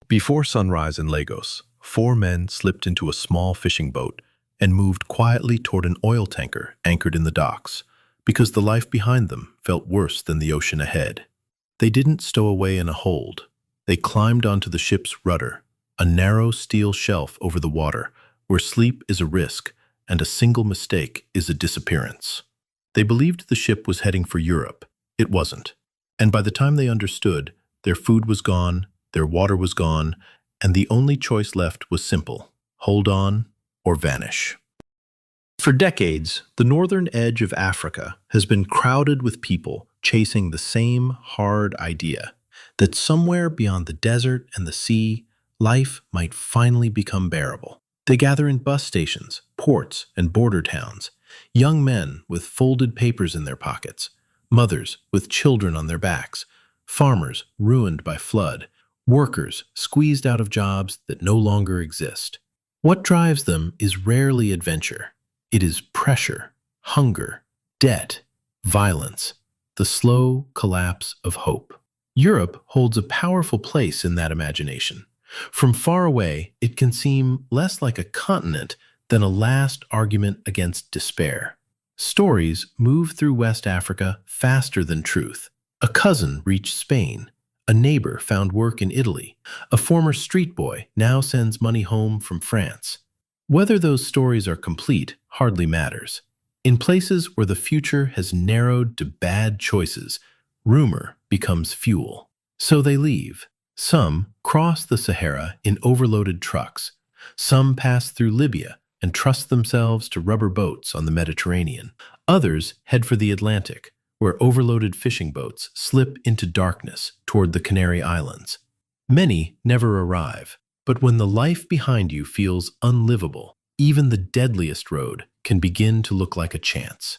Before sunrise in Lagos, four men slipped into a small fishing boat and moved quietly toward an oil tanker anchored in the docks, because the life behind them felt worse than the ocean ahead. They didn't stow away in a hold. They climbed onto the ship's rudder, a narrow steel shelf over the water, where sleep is a risk and a single mistake is a disappearance. They believed the ship was heading for Europe. It wasn't. And by the time they understood, their food was gone, their water was gone, and the only choice left was simple: hold on or vanish. For decades, the northern edge of Africa has been crowded with people chasing the same hard idea that somewhere beyond the desert and the sea, life might finally become bearable. They gather in bus stations, ports, and border towns, young men with folded papers in their pockets, mothers with children on their backs, farmers ruined by flood, workers squeezed out of jobs that no longer exist. What drives them is rarely adventure. It is pressure, hunger, debt, violence, the slow collapse of hope. Europe holds a powerful place in that imagination. From far away, it can seem less like a continent than a last argument against despair. Stories move through West Africa faster than truth. A cousin reached Spain. A neighbor found work in Italy. A former street boy now sends money home from France. Whether those stories are complete hardly matters. In places where the future has narrowed to bad choices, rumor becomes fuel. So they leave. Some cross the Sahara in overloaded trucks. Some pass through Libya and trust themselves to rubber boats on the Mediterranean. Others head for the Atlantic, where overloaded fishing boats slip into darkness toward the Canary Islands. Many never arrive, but when the life behind you feels unlivable, even the deadliest road can begin to look like a chance.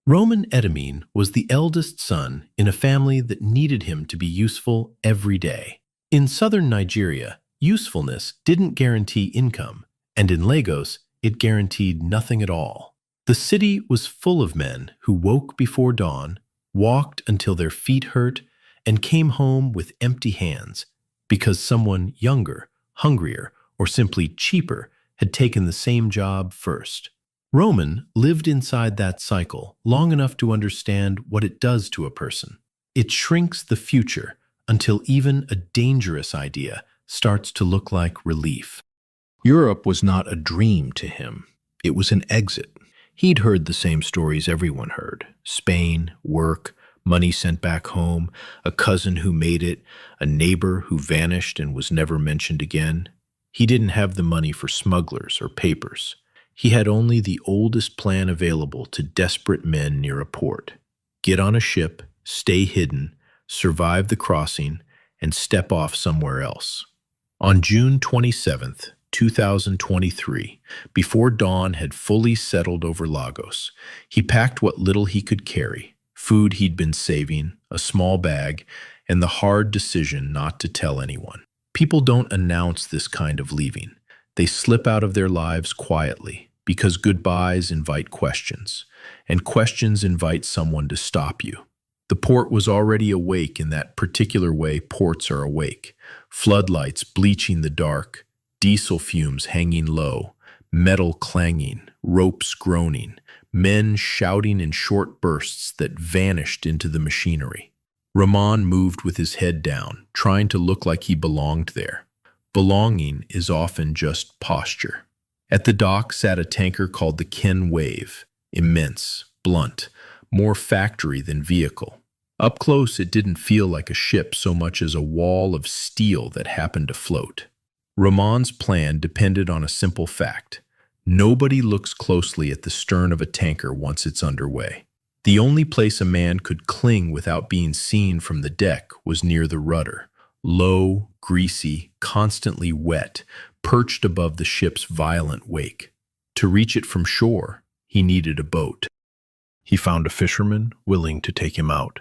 Roman Edamine was the eldest son in a family that needed him to be useful every day. In southern Nigeria, usefulness didn't guarantee income, and in Lagos, it guaranteed nothing at all. The city was full of men who woke before dawn, walked until their feet hurt, and came home with empty hands because someone younger, hungrier, or simply cheaper had taken the same job first. Roman lived inside that cycle long enough to understand what it does to a person. It shrinks the future until even a dangerous idea starts to look like relief. Europe was not a dream to him. It was an exit. He'd heard the same stories everyone heard: Spain, work, money sent back home, a cousin who made it, a neighbor who vanished and was never mentioned again. He didn't have the money for smugglers or papers. He had only the oldest plan available to desperate men near a port: get on a ship, stay hidden, survive the crossing, and step off somewhere else. On June 27th, 2023, before dawn had fully settled over Lagos, he packed what little he could carry: food he'd been saving, a small bag, and the hard decision not to tell anyone. People don't announce this kind of leaving. They slip out of their lives quietly, because goodbyes invite questions, and questions invite someone to stop you. The port was already awake in that particular way ports are awake: floodlights bleaching the dark, diesel fumes hanging low, metal clanging, ropes groaning, men shouting in short bursts that vanished into the machinery. Rahman moved with his head down, trying to look like he belonged there. Belonging is often just posture. At the dock sat a tanker called the Ken Wave, immense, blunt, more factory than vehicle. Up close, it didn't feel like a ship so much as a wall of steel that happened to float. Rahman's plan depended on a simple fact: nobody looks closely at the stern of a tanker once it's underway. The only place a man could cling without being seen from the deck was near the rudder, low, greasy, constantly wet, perched above the ship's violent wake. To reach it from shore, he needed a boat. He found a fisherman willing to take him out.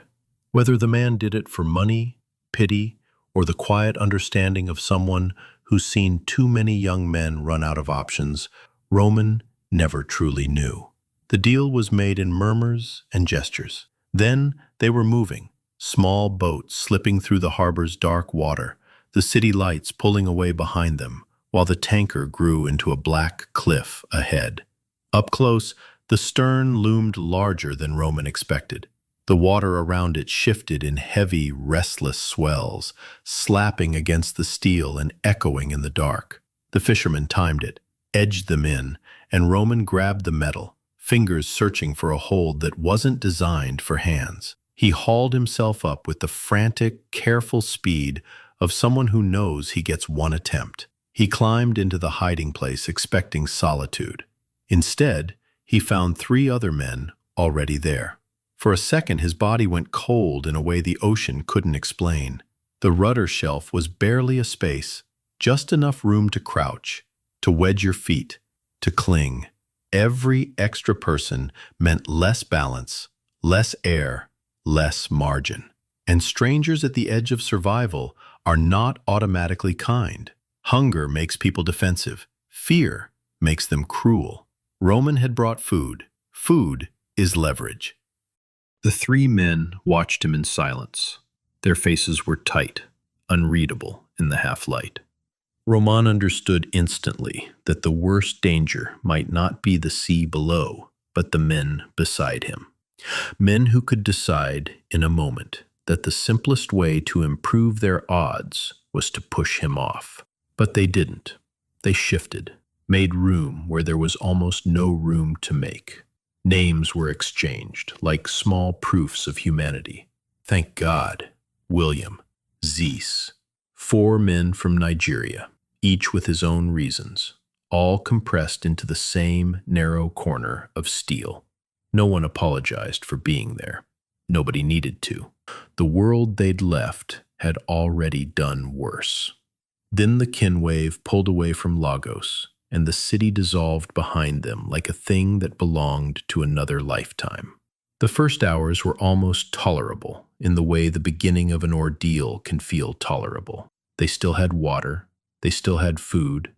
Whether the man did it for money, pity, or the quiet understanding of someone who's seen too many young men run out of options, Roman never truly knew. The deal was made in murmurs and gestures. Then they were moving, small boats slipping through the harbor's dark water, the the city lights pulling away behind them, while the tanker grew into a black cliff ahead. Up close, the stern loomed larger than Roman expected. The water around it shifted in heavy, restless swells, slapping against the steel and echoing in the dark. The fisherman timed it, edged them in, and Roman grabbed the metal, fingers searching for a hold that wasn't designed for hands. He hauled himself up with the frantic, careful speed of someone who knows he gets one attempt. He climbed into the hiding place expecting solitude. Instead, he found 3 other men already there. For a second, his body went cold in a way the ocean couldn't explain. The rudder shelf was barely a space, just enough room to crouch, to wedge your feet, to cling. Every extra person meant less balance, less air, less margin. And strangers at the edge of survival are not automatically kind. Hunger makes people defensive. Fear makes them cruel. Roman had brought food. Food is leverage. The 3 men watched him in silence. Their faces were tight, unreadable in the half-light. Roman understood instantly that the worst danger might not be the sea below, but the men beside him. Men who could decide in a moment that the simplest way to improve their odds was to push him off. But they didn't. They shifted, made room where there was almost no room to make. Names were exchanged, like small proofs of humanity. Thank God, William, Zeus. 4 men from Nigeria, each with his own reasons, all compressed into the same narrow corner of steel. No one apologized for being there. Nobody needed to. The world they'd left had already done worse. Then the Kinwave pulled away from Lagos, and the city dissolved behind them like a thing that belonged to another lifetime. The first hours were almost tolerable in the way the beginning of an ordeal can feel tolerable. They still had water. They still had food.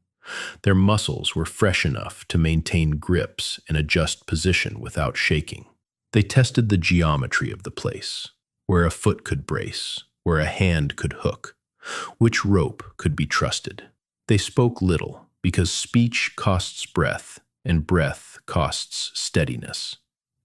Their muscles were fresh enough to maintain grips and adjust position without shaking. They tested the geometry of the place, where a foot could brace, where a hand could hook, which rope could be trusted. They spoke little, because speech costs breath, and breath costs steadiness.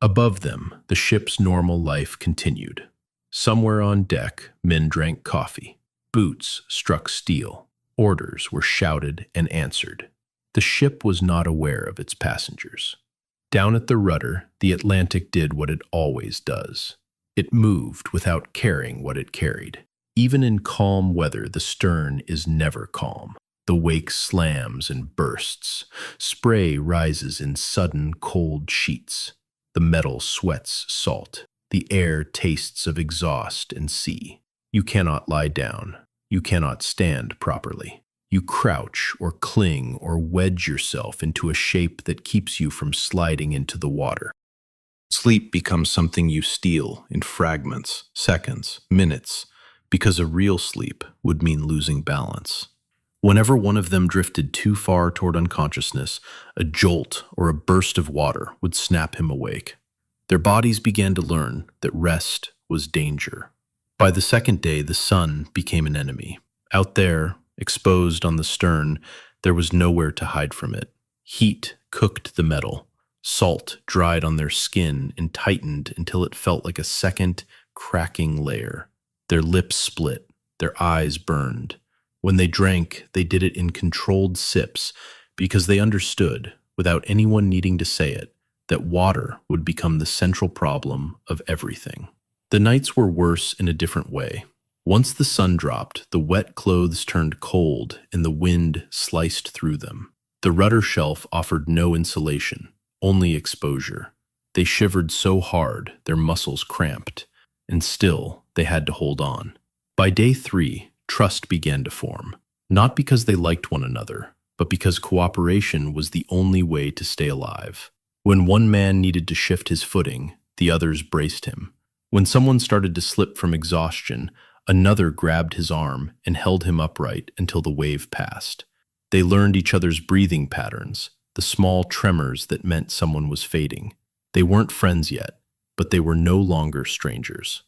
Above them, the ship's normal life continued. Somewhere on deck, men drank coffee. Boots struck steel. Orders were shouted and answered. The ship was not aware of its passengers. Down at the rudder, the Atlantic did what it always does. It moved without caring what it carried. Even in calm weather, the stern is never calm. The wake slams and bursts. Spray rises in sudden, cold sheets. The metal sweats salt. The air tastes of exhaust and sea. You cannot lie down. You cannot stand properly. You crouch or cling or wedge yourself into a shape that keeps you from sliding into the water. Sleep becomes something you steal in fragments, seconds, minutes, because a real sleep would mean losing balance. Whenever one of them drifted too far toward unconsciousness, a jolt or a burst of water would snap him awake. Their bodies began to learn that rest was danger. By the second day, the sun became an enemy. Out there, exposed on the stern, there was nowhere to hide from it. Heat cooked the metal. Salt dried on their skin and tightened until it felt like a second, cracking layer. Their lips split. Their eyes burned. When they drank, they did it in controlled sips because they understood, without anyone needing to say it, that water would become the central problem of everything. The nights were worse in a different way. Once the sun dropped, the wet clothes turned cold and the wind sliced through them. The rudder shelf offered no insulation, only exposure. They shivered so hard their muscles cramped, and still they had to hold on. By day 3, trust began to form, not because they liked one another, but because cooperation was the only way to stay alive. When one man needed to shift his footing, the others braced him. When someone started to slip from exhaustion, another grabbed his arm and held him upright until the wave passed. They learned each other's breathing patterns, the small tremors that meant someone was fading. They weren't friends yet, but they were no longer strangers.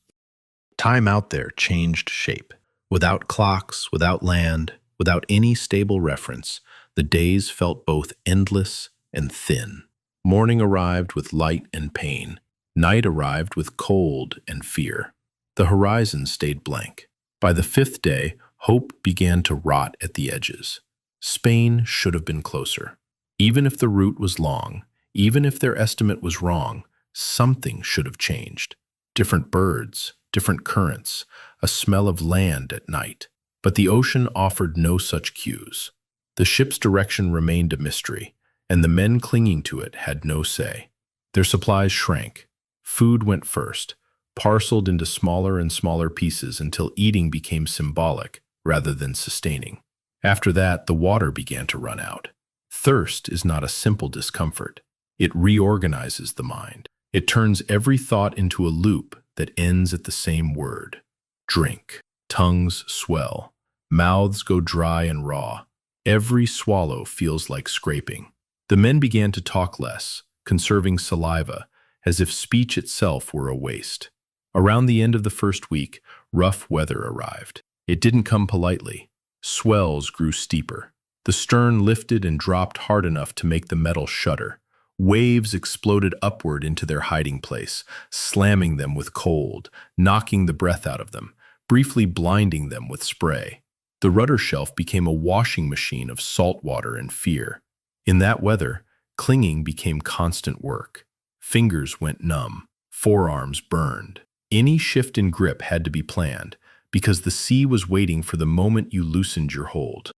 Time out there changed shape. Without clocks, without land, without any stable reference, the days felt both endless and thin. Morning arrived with light and pain. Night arrived with cold and fear. The horizon stayed blank. By the fifth day, hope began to rot at the edges. Spain should have been closer. Even if the route was long, even if their estimate was wrong, something should have changed. Different birds, different currents, a smell of land at night. But the ocean offered no such cues. The ship's direction remained a mystery, and the men clinging to it had no say. Their supplies shrank. Food went first, parceled into smaller and smaller pieces until eating became symbolic rather than sustaining. After that, the water began to run out. Thirst is not a simple discomfort. It reorganizes the mind. It turns every thought into a loop that ends at the same word. Drink. Tongues swell. Mouths go dry and raw. Every swallow feels like scraping. The men began to talk less, conserving saliva, as if speech itself were a waste. Around the end of the first week, rough weather arrived. It didn't come politely. Swells grew steeper. The stern lifted and dropped hard enough to make the metal shudder. Waves exploded upward into their hiding place, slamming them with cold, knocking the breath out of them, briefly blinding them with spray. The rudder shelf became a washing machine of salt water and fear. In that weather, clinging became constant work. Fingers went numb, forearms burned. Any shift in grip had to be planned, because the sea was waiting for the moment you loosened your hold.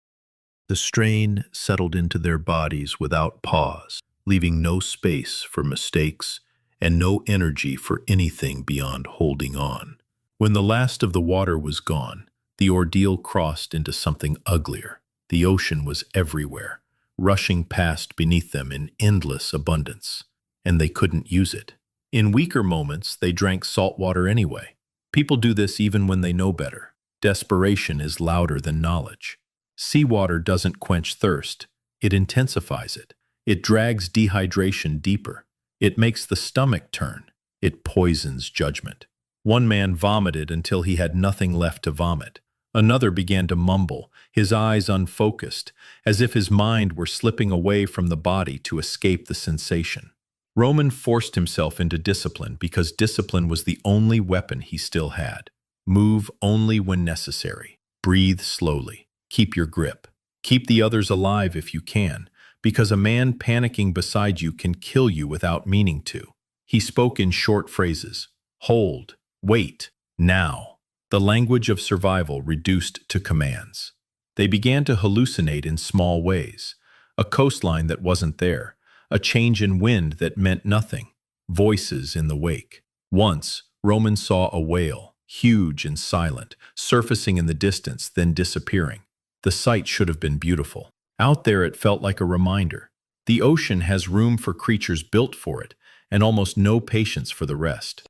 The strain settled into their bodies without pause, leaving no space for mistakes and no energy for anything beyond holding on. When the last of the water was gone, the ordeal crossed into something uglier. The ocean was everywhere, rushing past beneath them in endless abundance, and they couldn't use it. In weaker moments, they drank salt water anyway. People do this even when they know better. Desperation is louder than knowledge. Seawater doesn't quench thirst. It intensifies it. It drags dehydration deeper. It makes the stomach turn. It poisons judgment. One man vomited until he had nothing left to vomit. Another began to mumble, his eyes unfocused, as if his mind were slipping away from the body to escape the sensation. Roman forced himself into discipline because discipline was the only weapon he still had. Move only when necessary. Breathe slowly. Keep your grip. Keep the others alive if you can, because a man panicking beside you can kill you without meaning to. He spoke in short phrases. Hold. Wait. Now. The language of survival reduced to commands. They began to hallucinate in small ways. A coastline that wasn't there. A change in wind that meant nothing. Voices in the wake. Once, Roman saw a whale, huge and silent, surfacing in the distance, then disappearing. The sight should have been beautiful. Out there it felt like a reminder. The ocean has room for creatures built for it, and almost no patience for the rest.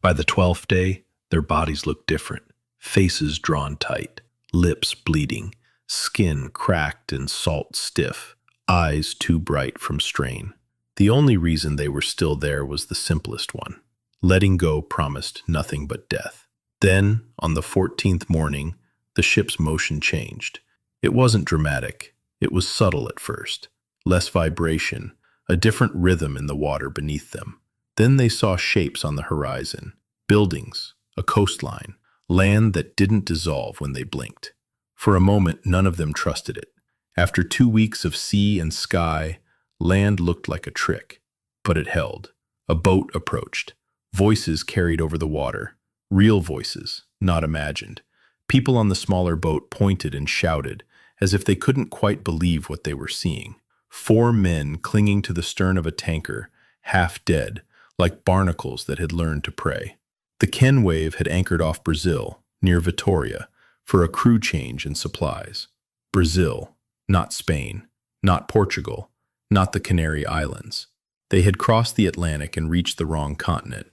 By the 12th day, their bodies looked different. Faces drawn tight, lips bleeding, skin cracked and salt stiff, eyes too bright from strain. The only reason they were still there was the simplest one. Letting go promised nothing but death. Then, on the 14th morning, the ship's motion changed. It wasn't dramatic. It was subtle at first. Less vibration, a different rhythm in the water beneath them. Then they saw shapes on the horizon. Buildings, a coastline, land that didn't dissolve when they blinked. For a moment, none of them trusted it. After 2 weeks of sea and sky, land looked like a trick. But it held. A boat approached. Voices carried over the water. Real voices, not imagined. People on the smaller boat pointed and shouted, as if they couldn't quite believe what they were seeing. 4 men clinging to the stern of a tanker, half dead, like barnacles that had learned to pray. The Ken wave had anchored off Brazil, near Vitoria, for a crew change and supplies. Brazil, not Spain, not Portugal, not the Canary Islands. They had crossed the Atlantic and reached the wrong continent.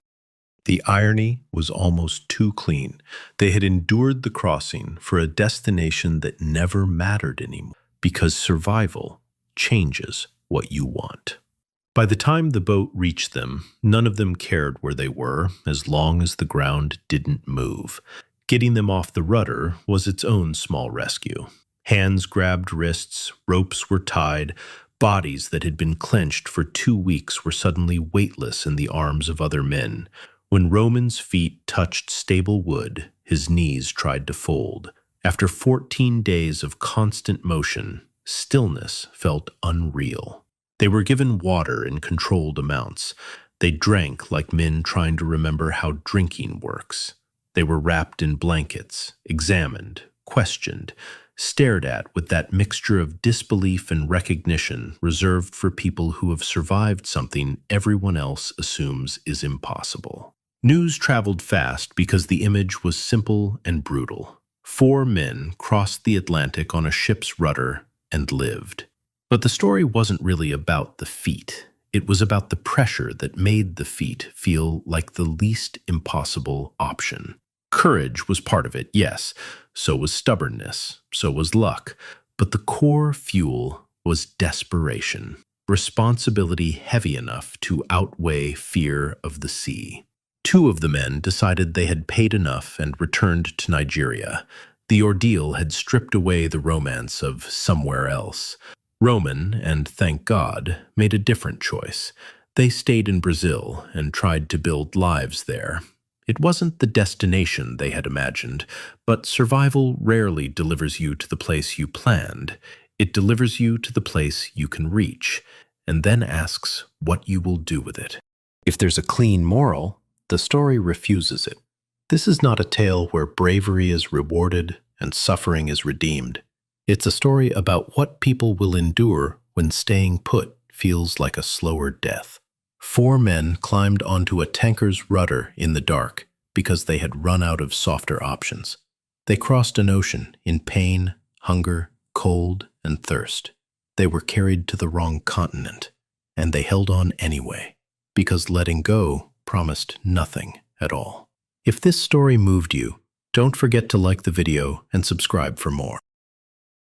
The irony was almost too clean. They had endured the crossing for a destination that never mattered anymore, because survival changes what you want. By the time the boat reached them, none of them cared where they were, as long as the ground didn't move. Getting them off the rudder was its own small rescue. Hands grabbed wrists, ropes were tied, bodies that had been clenched for 2 weeks were suddenly weightless in the arms of other men. When Roman's feet touched stable wood, his knees tried to fold. After 14 days of constant motion, stillness felt unreal. They were given water in controlled amounts. They drank like men trying to remember how drinking works. They were wrapped in blankets, examined, questioned, stared at with that mixture of disbelief and recognition reserved for people who have survived something everyone else assumes is impossible. News traveled fast because the image was simple and brutal. 4 men crossed the Atlantic on a ship's rudder and lived. But the story wasn't really about the feat. It was about the pressure that made the feat feel like the least impossible option. Courage was part of it, yes. So was stubbornness. So was luck. But the core fuel was desperation. Responsibility heavy enough to outweigh fear of the sea. 2 of the men decided they had paid enough and returned to Nigeria. The ordeal had stripped away the romance of somewhere else. Roman, and thank God, made a different choice. They stayed in Brazil and tried to build lives there. It wasn't the destination they had imagined, but survival rarely delivers you to the place you planned. It delivers you to the place you can reach, and then asks what you will do with it. If there's a clean moral, the story refuses it. This is not a tale where bravery is rewarded and suffering is redeemed. It's a story about what people will endure when staying put feels like a slower death. 4 men climbed onto a tanker's rudder in the dark because they had run out of softer options. They crossed an ocean in pain, hunger, cold, and thirst. They were carried to the wrong continent, and they held on anyway, because letting go promised nothing at all. If this story moved you, don't forget to like the video and subscribe for more.